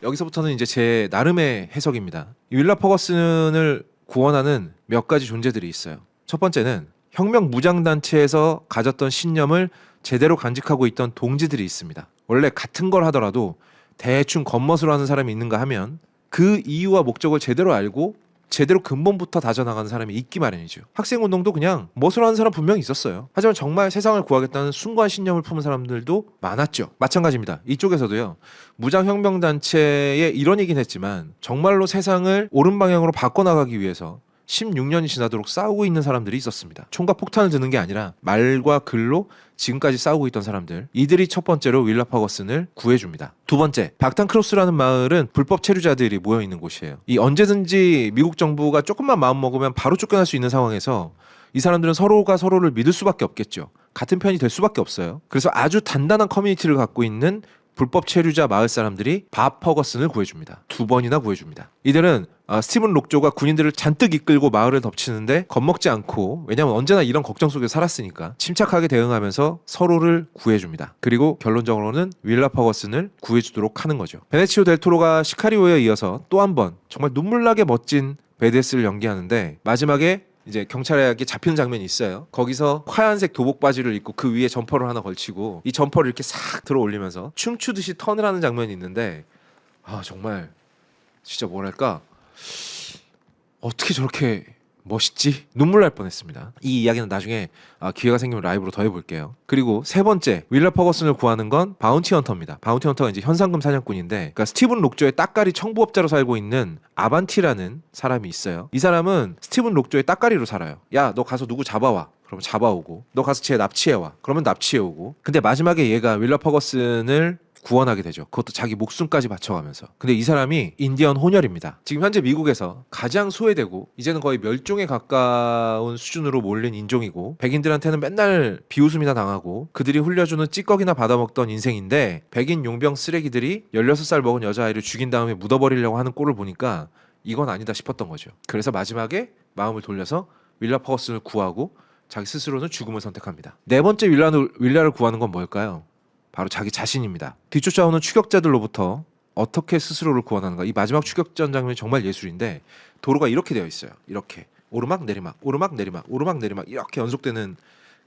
여기서부터는 이제 제 나름의 해석입니다. 이 윌라 퍼거슨을 구원하는 몇 가지 존재들이 있어요. 첫 번째는 혁명 무장단체에서 가졌던 신념을 제대로 간직하고 있던 동지들이 있습니다. 원래 같은 걸 하더라도 대충 겉멋으로 하는 사람이 있는가 하면 그 이유와 목적을 제대로 알고 제대로 근본부터 다져나가는 사람이 있기 마련이죠. 학생운동도 그냥 멋으로 하는 사람 분명히 있었어요. 하지만 정말 세상을 구하겠다는 순수한 신념을 품은 사람들도 많았죠. 마찬가지입니다. 이쪽에서도요. 무장혁명단체의 일원이긴 했지만 정말로 세상을 옳은 방향으로 바꿔나가기 위해서 16년이 지나도록 싸우고 있는 사람들이 있었습니다. 총과 폭탄을 드는 게 아니라 말과 글로 지금까지 싸우고 있던 사람들, 이들이 첫 번째로 윌라 퍼거슨을 구해줍니다. 두 번째, 박탄크로스라는 마을은 불법 체류자들이 모여있는 곳이에요. 이 언제든지 미국 정부가 조금만 마음먹으면 바로 쫓겨날 수 있는 상황에서 이 사람들은 서로가 서로를 믿을 수밖에 없겠죠. 같은 편이 될 수밖에 없어요. 그래서 아주 단단한 커뮤니티를 갖고 있는 불법 체류자 마을 사람들이 밥 퍼거슨을 구해줍니다. 2번이나 구해줍니다. 이들은 스티븐 록조가 군인들을 잔뜩 이끌고 마을을 덮치는데 겁먹지 않고, 왜냐하면 언제나 이런 걱정 속에서 살았으니까 침착하게 대응하면서 서로를 구해줍니다. 그리고 결론적으로는 윌라 퍼거슨을 구해주도록 하는 거죠. 베네치오 델 토로가 시카리오에 이어서 또 한 번 정말 눈물나게 멋진 배드스를 연기하는데, 마지막에 이제 경찰에게 잡히는 장면이 있어요. 거기서 하얀색 도복 바지를 입고 그 위에 점퍼를 하나 걸치고 이 점퍼를 이렇게 싹 들어 올리면서 춤추듯이 턴을 하는 장면이 있는데, 정말 진짜 뭐랄까, 어떻게 저렇게 멋있지? 눈물 날 뻔했습니다. 이 이야기는 나중에 기회가 생기면 라이브로 더 해볼게요. 그리고 세 번째, 윌라 퍼거슨을 구하는 건 바운티 헌터입니다. 바운티 헌터가 이제 현상금 사냥꾼인데, 그러니까 스티븐 록조의 따까리 청부업자로 살고 있는 아반티라는 사람이 있어요. 이 사람은 스티븐 록조의 따까리로 살아요. 야, 너 가서 누구 잡아와. 그러면 잡아오고, 너 가서 쟤 납치해와. 그러면 납치해오고. 근데 마지막에 얘가 윌라 퍼거슨을 구원하게 되죠. 그것도 자기 목숨까지 바쳐가면서. 근데 이 사람이 인디언 혼혈입니다. 지금 현재 미국에서 가장 소외되고 이제는 거의 멸종에 가까운 수준으로 몰린 인종이고, 백인들한테는 맨날 비웃음이나 당하고 그들이 흘려주는 찌꺼기나 받아먹던 인생인데, 백인 용병 쓰레기들이 16살 먹은 여자아이를 죽인 다음에 묻어버리려고 하는 꼴을 보니까 이건 아니다 싶었던 거죠. 그래서 마지막에 마음을 돌려서 윌라 퍼거슨을 구하고 자기 스스로는 죽음을 선택합니다. 네 번째 윌라를 구하는 건 뭘까요? 바로 자기 자신입니다. 뒤쫓아오는 추격자들로부터 어떻게 스스로를 구원하는가. 이 마지막 추격전 장면이 정말 예술인데, 도로가 이렇게 되어 있어요. 이렇게 오르막 내리막 오르막 내리막 오르막 내리막 이렇게 연속되는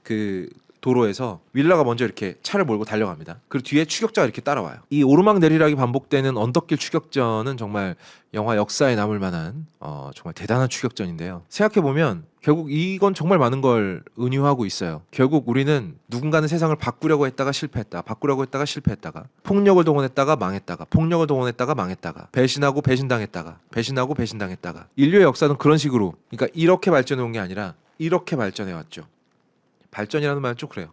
그 도로에서 윌라가 먼저 이렇게 차를 몰고 달려갑니다. 그리고 뒤에 추격자가 이렇게 따라와요. 이 오르막 내리락이 반복되는 언덕길 추격전은 정말 영화 역사에 남을 만한 정말 대단한 추격전인데요. 생각해보면 결국 이건 정말 많은 걸 은유하고 있어요. 결국 우리는 누군가는 세상을 바꾸려고 했다가 실패했다, 바꾸려고 했다가 실패했다가, 폭력을 동원했다가 망했다가, 폭력을 동원했다가 망했다가, 배신하고 배신당했다가, 배신하고 배신당했다가. 인류의 역사는 그런 식으로, 그러니까 이렇게 발전해 온 게 아니라 이렇게 발전해 왔죠. 발전이라는 말은 좀 그래요.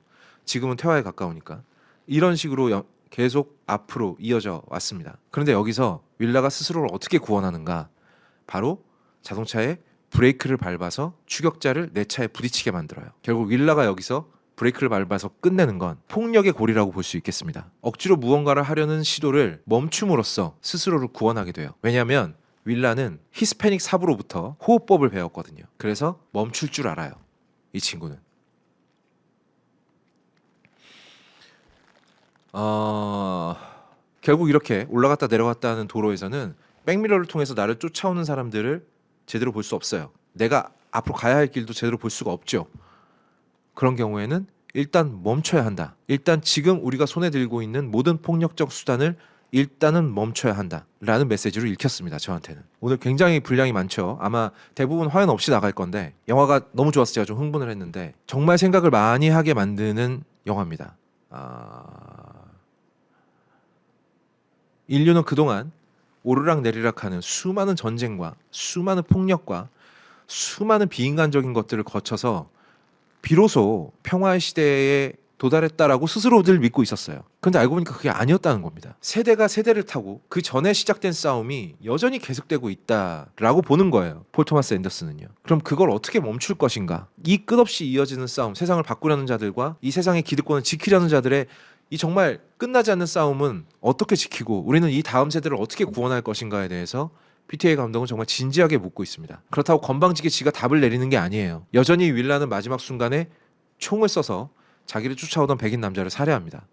지금은 퇴화에 가까우니까. 이런 식으로 계속 앞으로 이어져 왔습니다. 그런데 여기서 윌라가 스스로를 어떻게 구원하는가? 바로 자동차에 브레이크를 밟아서 추격자를 내 차에 부딪히게 만들어요. 결국 윌라가 여기서 브레이크를 밟아서 끝내는 건 폭력의 고리라고 볼 수 있겠습니다. 억지로 무언가를 하려는 시도를 멈춤으로써 스스로를 구원하게 돼요. 왜냐하면 윌라는 히스패닉 사부로부터 호흡법을 배웠거든요. 그래서 멈출 줄 알아요. 이 친구는. 결국 이렇게 올라갔다 내려갔다 하는 도로에서는 백미러를 통해서 나를 쫓아오는 사람들을 제대로 볼 수 없어요. 내가 앞으로 가야 할 길도 제대로 볼 수가 없죠. 그런 경우에는 일단 멈춰야 한다. 일단 지금 우리가 손에 들고 있는 모든 폭력적 수단을 일단은 멈춰야 한다 라는 메시지로 읽혔습니다. 저한테는. 오늘 굉장히 분량이 많죠. 아마 대부분 화연 없이 나갈 건데, 영화가 너무 좋아서 제가 좀 흥분을 했는데 정말 생각을 많이 하게 만드는 영화입니다. 인류는 그동안 오르락내리락하는 수많은 전쟁과 수많은 폭력과 수많은 비인간적인 것들을 거쳐서 비로소 평화의 시대에 도달했다라고 스스로들 믿고 있었어요. 그런데 알고 보니까 그게 아니었다는 겁니다. 세대가 세대를 타고 그 전에 시작된 싸움이 여전히 계속되고 있다라고 보는 거예요. 폴 토마스 앤더슨은요. 그럼 그걸 어떻게 멈출 것인가? 이 끝없이 이어지는 싸움, 세상을 바꾸려는 자들과 이 세상의 기득권을 지키려는 자들의 이 정말 끝나지 않는 싸움은 어떻게 지키고 우리는 이 다음 세대를 어떻게 구원할 것인가에 대해서 PTA 감독은 정말 진지하게 묻고 있습니다. 그렇다고 건방지게 지가 답을 내리는 게 아니에요. 여전히 윌라는 마지막 순간에 총을 써서 자기를 쫓아오던 백인 남자를 살해합니다.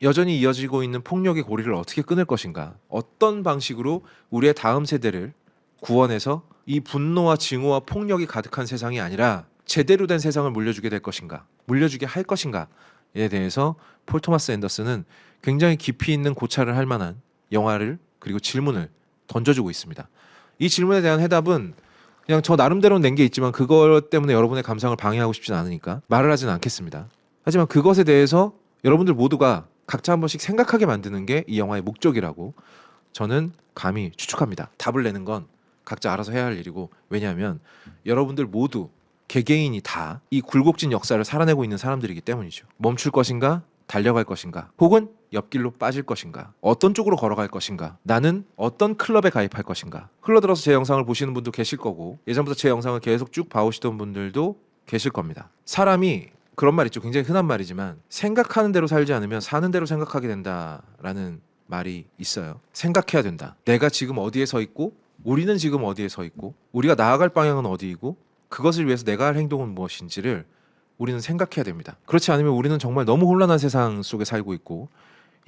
여전히 이어지고 있는 폭력의 고리를 어떻게 끊을 것인가? 어떤 방식으로 우리의 다음 세대를 구원해서 이 분노와 증오와 폭력이 가득한 세상이 아니라 제대로 된 세상을 물려주게 될 것인가? 물려주게 할 것인가에 대해서 폴 토마스 앤더슨은 굉장히 깊이 있는 고찰을 할 만한 영화를 그리고 질문을 던져주고 있습니다. 이 질문에 대한 해답은 그냥 저 나름대로 낸 게 있지만 그것 때문에 여러분의 감상을 방해하고 싶진 않으니까 말을 하진 않겠습니다. 하지만 그것에 대해서 여러분들 모두가 각자 한 번씩 생각하게 만드는 게 이 영화의 목적이라고 저는 감히 추측합니다. 답을 내는 건 각자 알아서 해야 할 일이고, 왜냐하면 여러분들 모두 개개인이 다 이 굴곡진 역사를 살아내고 있는 사람들이기 때문이죠. 멈출 것인가? 달려갈 것인가? 혹은 옆길로 빠질 것인가? 어떤 쪽으로 걸어갈 것인가? 나는 어떤 클럽에 가입할 것인가? 흘러들어서 제 영상을 보시는 분도 계실 거고, 예전부터 제 영상을 계속 쭉 봐오시던 분들도 계실 겁니다. 사람이 그런 말 있죠. 굉장히 흔한 말이지만 생각하는 대로 살지 않으면 사는 대로 생각하게 된다라는 말이 있어요. 생각해야 된다. 내가 지금 어디에 서 있고, 우리는 지금 어디에 서 있고, 우리가 나아갈 방향은 어디이고, 그것을 위해서 내가 할 행동은 무엇인지를 우리는 생각해야 됩니다. 그렇지 않으면 우리는 정말 너무 혼란한 세상 속에 살고 있고,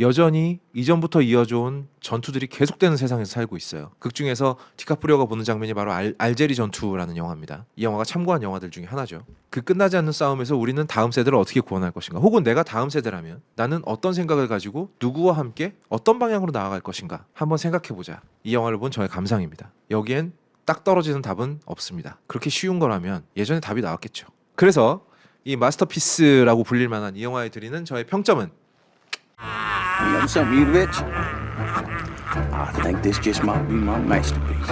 여전히 이전부터 이어져온 전투들이 계속되는 세상에서 살고 있어요. 극 중에서 디카프리오가 보는 장면이 바로 알제리 전투라는 영화입니다. 이 영화가 참고한 영화들 중에 하나죠. 그 끝나지 않는 싸움에서 우리는 다음 세대를 어떻게 구원할 것인가, 혹은 내가 다음 세대라면 나는 어떤 생각을 가지고 누구와 함께 어떤 방향으로 나아갈 것인가 한번 생각해보자. 이 영화를 본 저의 감상입니다. 여기엔 딱 떨어지는 답은 없습니다. 그렇게 쉬운 거라면 예전에 답이 나왔겠죠. 그래서 이 마스터피스라고 불릴 만한 이 영화에 드리는 저의 평점은 You know something, you rich? I think this just might be my masterpiece.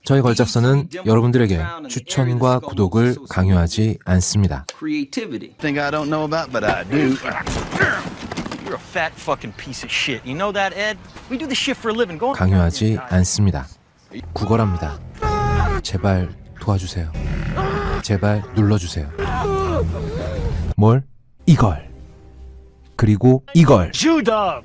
저희 걸작서는 여러분들에게 추천과 구독을 강요하지 않습니다. Creativity. Think I don't know about, but I do. You're a fat fucking piece of shit. You know that, Ed? We do this shit for a living. Go on. 강요하지 않습니다. 구걸합니다. 제발 도와주세요. 제발 눌러주세요. 뭘? 이걸. 그리고 이걸. Shoe dog.